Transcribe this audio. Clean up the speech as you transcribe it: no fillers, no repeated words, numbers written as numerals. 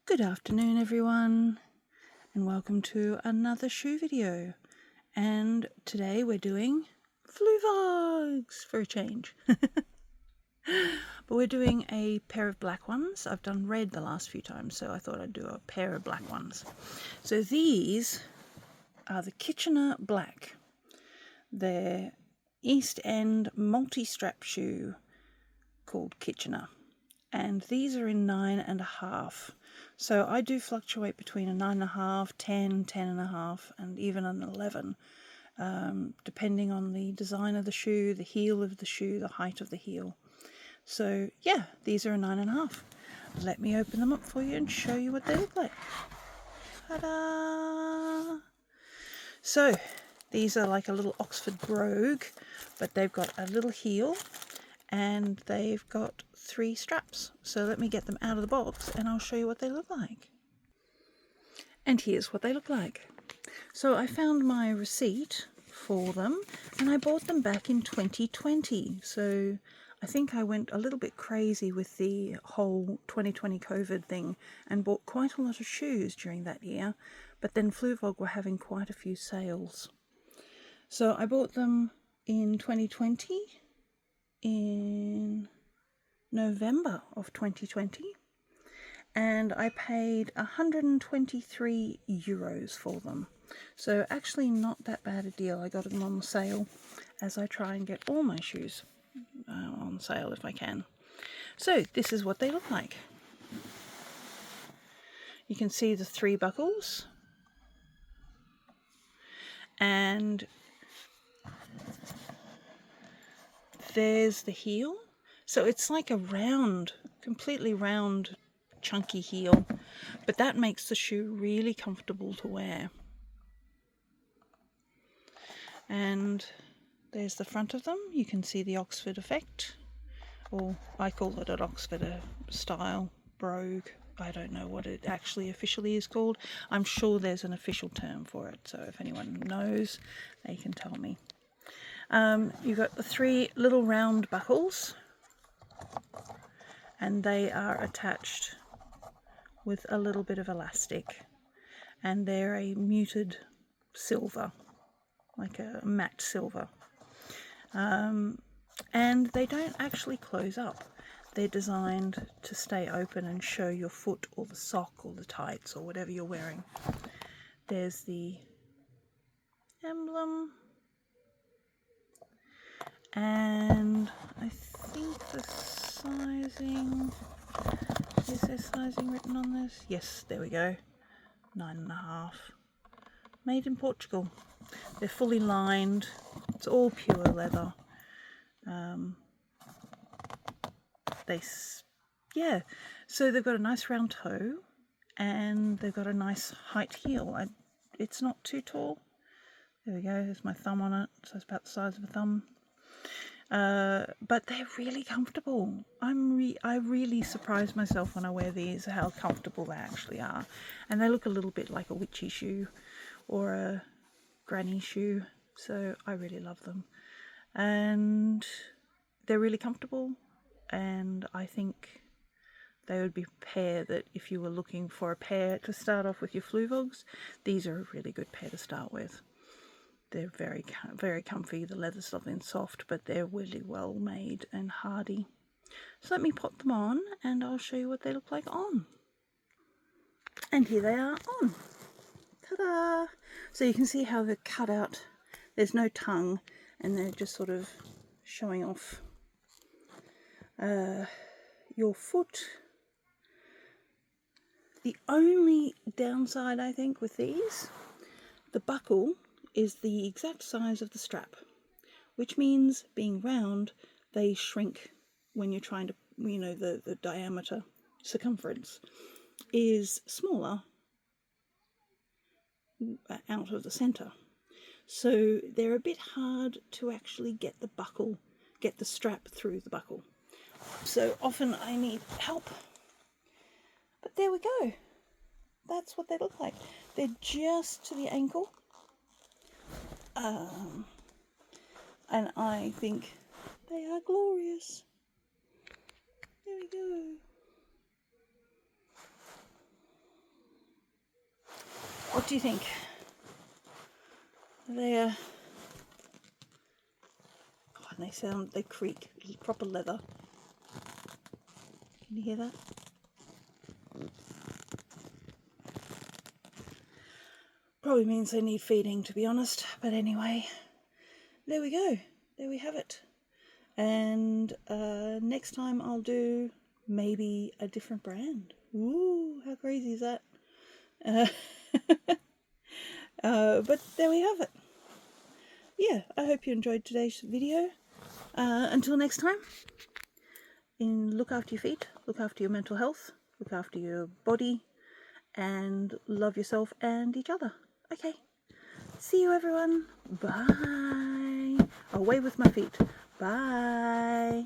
Good afternoon everyone, and welcome to another shoe video. And today we're doing Fluevogs for a change. But we're doing a pair of black ones. I've done red the last few times, so I thought I'd do a pair of black ones. So these are the Kitchener Black. They're East End multi-strap shoe called Kitchener. And these are in 9.5. So I do fluctuate between a 9.5, 10, 10.5, and even an 11, depending on the design of the shoe, the heel of the shoe, the height of the heel. So yeah, these are a 9.5. Let me open them up for you and show you what they look like. Ta-da! So these are like a little Oxford brogue, but they've got a little heel and they've got 3 straps. So let me get them out of the box and I'll show you what they look like. And here's what they look like. So I found my receipt for them and I bought them back in 2020. So I think I went a little bit crazy with the whole 2020 COVID thing and bought quite a lot of shoes during that year. But then Fluevog were having quite a few sales. So I bought them in 2020 in November of 2020, and I paid 123 euros for them. So actually not that bad a deal. I got them on sale, as I try and get all my shoes on sale if I can. So this is what they look like. You can see the 3 buckles, and there's the heel. So it's like a round, completely round, chunky heel, but that makes the shoe really comfortable to wear. And there's the front of them. You can see the Oxford effect, or I call it an Oxford style brogue. I don't know what it actually officially is called. I'm sure there's an official term for it, so if anyone knows, they can tell me. You've got the 3 little round buckles, and they are attached with a little bit of elastic, and they're a muted silver, like a matte silver, and they don't actually close up. They're designed to stay open and show your foot or the sock or the tights or whatever you're wearing. There's the emblem, and I think the sizing, is there sizing written on this? Yes, there we go, 9.5. Made in Portugal. They're fully lined. It's all pure leather. So they've got a nice round toe, and they've got a nice height heel. It's not too tall. There we go. There's my thumb on it. So it's about the size of a thumb. But they're really comfortable. I really surprise myself when I wear these how comfortable they actually are, and they look a little bit like a witchy shoe or a granny shoe. So I really love them, and they're really comfortable, and I think they would be a pair that if you were looking for a pair to start off with your Fluevogs, these are a really good pair to start with. They're very, very comfy. The leather's lovely and soft, but they're really well made and hardy. So let me pop them on and I'll show you what they look like on. And here they are on. Ta-da! So you can see how they're cut out. There's no tongue, and they're just sort of showing off your foot. The only downside, I think, with these, the buckle is the exact size of the strap, which means, being round, they shrink when you're trying to, the diameter, circumference is smaller out of the center. So they're a bit hard to actually get the strap through the buckle. So often I need help. But there we go. That's what they look like. They're just to the ankle. And I think they are glorious. There we go. What do you think? They oh, and they creak. Proper leather. Can you hear that? Probably means they need feeding, to be honest. But anyway, there we go. There we have it. And next time I'll do maybe a different brand. Ooh, how crazy is that? But there we have it. Yeah, I hope you enjoyed today's video. Until next time, look after your feet, look after your mental health, look after your body, and love yourself and each other. Okay, see you everyone. Bye. Away with my feet. Bye.